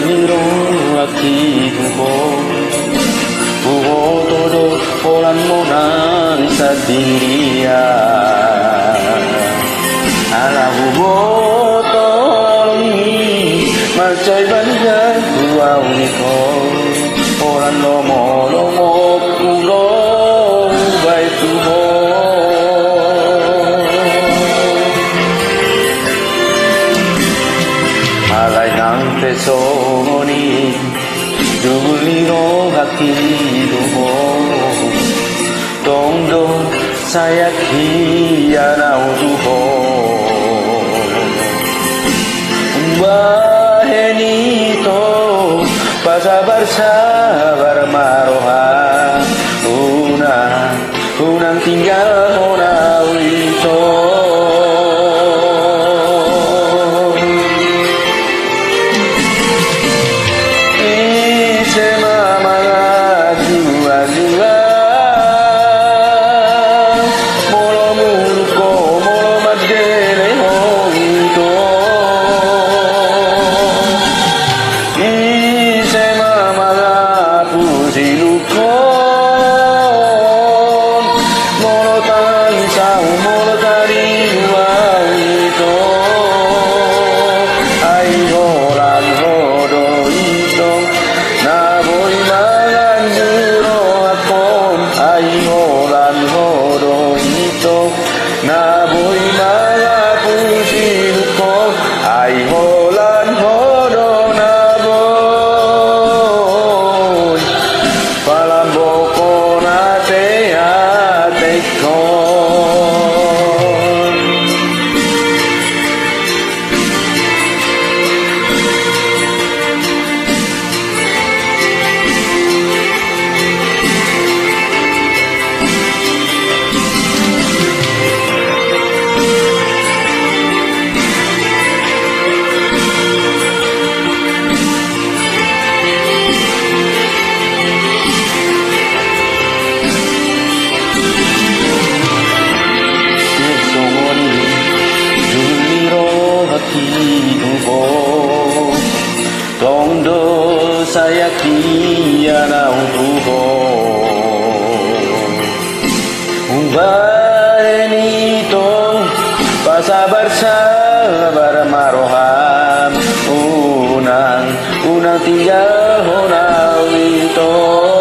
niro aki buho todo orang monang sendirian ala buho tolong marcai banjar buau niko orang lomo pulo baik tuho malay nang pesoni duliro hati dumo tongdo saya kiana uduho bahenito pasabar sabar maroha unang tinggal hona wito na boy mga pusin ko ay holan hodo na boy palambo ko na te ate ko Tondo saya kiana utuho Umbaenito pasabar sabar maroham unang tinggal hona wito